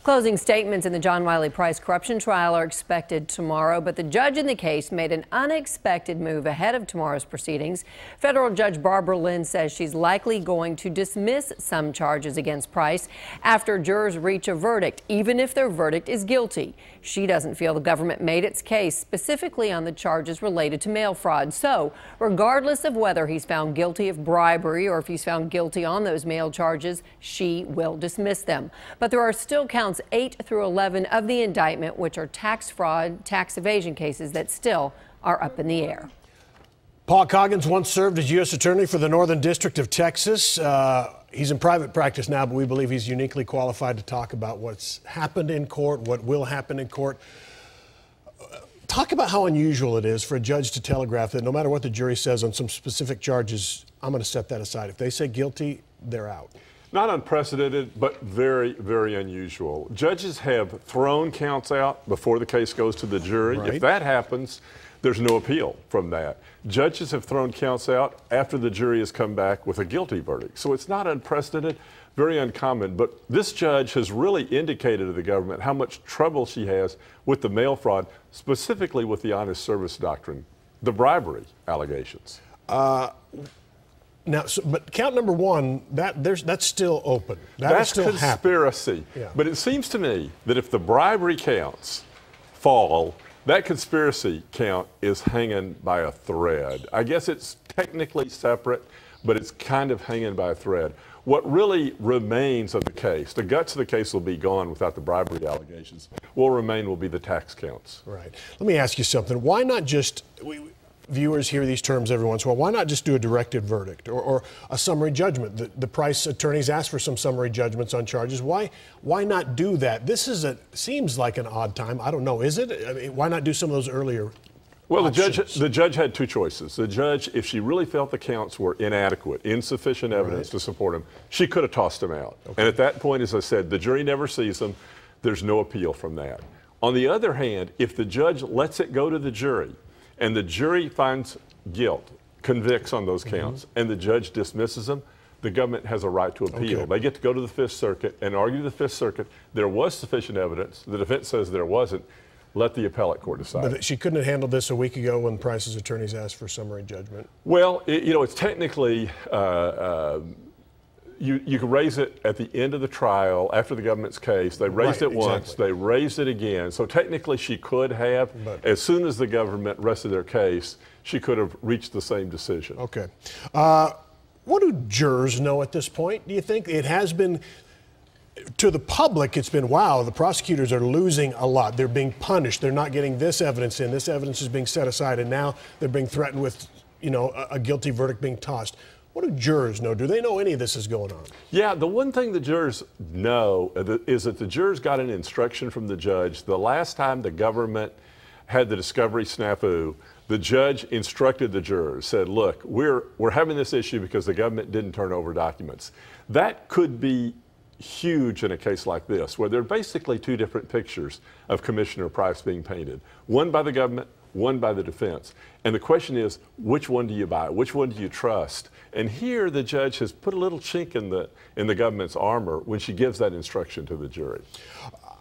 Closing statements in the John Wiley Price corruption trial are expected tomorrow, but the judge in the case made an unexpected move ahead of tomorrow's proceedings. Federal Judge Barbara Lynn says she's likely going to dismiss some charges against Price after jurors reach a verdict, even if their verdict is guilty. She doesn't feel the government made its case specifically on the charges related to mail fraud. So, regardless of whether he's found guilty of bribery or if he's found guilty on those mail charges, she will dismiss them. But there are still counts 8 through 11 of the indictment, which are tax fraud, tax evasion cases that still are up in the air. Paul Coggins once served as U.S. Attorney for the Northern District of Texas. He's in private practice now, but we believe he's uniquely qualified to talk about what's happened in court, what will happen in court. Talk about how unusual it is for a judge to telegraph that no matter what the jury says on some specific charges, I'm going to set that aside. If they say guilty, they're out. Not unprecedented, but very, very unusual. Judges have thrown counts out before the case goes to the jury. Right. If that happens, there's no appeal from that. Judges have thrown counts out after the jury has come back with a guilty verdict. So it's not unprecedented, very uncommon. But this judge has really indicated to the government how much trouble she has with the mail fraud, specifically with the honest service doctrine, the bribery allegations. Now, but count number one, that's still open. That's still conspiracy. Yeah. But it seems to me that if the bribery counts fall, that conspiracy count is hanging by a thread. I guess it's technically separate, but it's kind of hanging by a thread. What really remains of the case, the guts of the case will be gone without the bribery allegations. What will remain will be the tax counts. Right. Let me ask you something. Why not just... Viewers hear these terms every once in a while. Why not just do a directed verdict or a summary judgment? The Price attorneys asked for some summary judgments on charges. Why not do that? This seems like an odd time. I don't know. Is it? I mean, why not do some of those earlier? Well, the judge had two choices. The judge, if she really felt the counts were inadequate, insufficient evidence to support them, she could have tossed them out. Okay. And at that point, as I said, the jury never sees them. There's no appeal from that. On the other hand, if the judge lets it go to the jury, and the jury finds guilt, convicts on those counts, and the judge dismisses them, the government has a right to appeal. Okay. They get to go to the Fifth Circuit and argue to the Fifth Circuit there was sufficient evidence. The defense says there wasn't. Let the appellate court decide. But she couldn't have handled this a week ago when Price's attorneys asked for summary judgment. Well, it's technically, you can raise it at the end of the trial after the government's case. They raised it once, they raised it again. So technically she could have, but as soon as the government rested their case, she could have reached the same decision. Okay. What do jurors know at this point? Do you think it has been, to the public, it's been, wow, the prosecutors are losing a lot. They're being punished. They're not getting this evidence in. This evidence is being set aside, and now they're being threatened with, a guilty verdict being tossed. What do jurors know? Do they know any of this is going on? Yeah, the one thing the jurors know is that the jurors got an instruction from the judge. The last time the government had the discovery snafu, the judge instructed the jurors, said, look, we're having this issue because the government didn't turn over documents. That could be huge in a case like this, where there are basically two different pictures of Commissioner Price being painted, one by the government, one by the defense. And the question is, which one do you buy? Which one do you trust? And here the judge has put a little chink in the government's armor when she gives that instruction to the jury.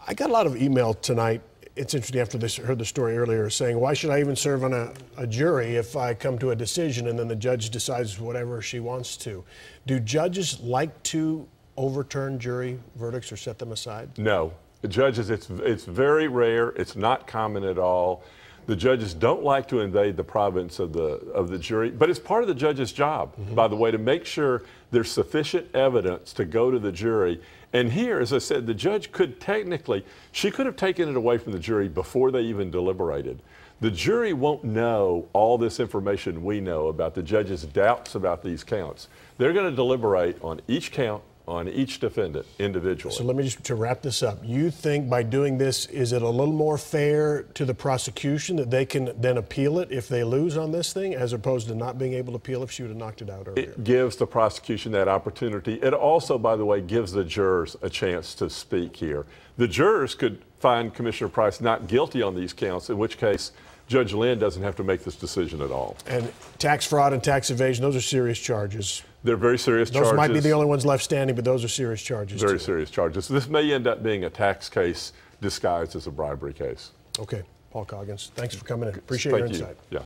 I got a lot of email tonight. It's interesting, after this, heard the story earlier, saying, why should I even serve on a jury if I come to a decision and then the judge decides whatever she wants to? Do judges like to overturn jury verdicts or set them aside? No. The judges, it's very rare. It's not common at all. The judges don't like to invade the province of the jury, but it's part of the judge's job, by the way, to make sure there's sufficient evidence to go to the jury. And here, as I said, the judge could technically, she could have taken it away from the jury before they even deliberated. The jury won't know all this information we know about the judge's doubts about these counts. They're going to deliberate on each count, on each defendant individually. So let me just, to wrap this up, you think by doing this, is it a little more fair to the prosecution that they can then appeal it if they lose on this thing, as opposed to not being able to appeal if she would have knocked it out earlier? It gives the prosecution that opportunity. It also, by the way, gives the jurors a chance to speak here. The jurors could find Commissioner Price not guilty on these counts, in which case Judge Lynn doesn't have to make this decision at all. And tax fraud and tax evasion, those are serious charges. They're very serious charges. Those might be the only ones left standing, but those are serious charges. Very serious charges. This may end up being a tax case disguised as a bribery case. Okay. Paul Coggins, thanks for coming in. Appreciate your insight. Yeah.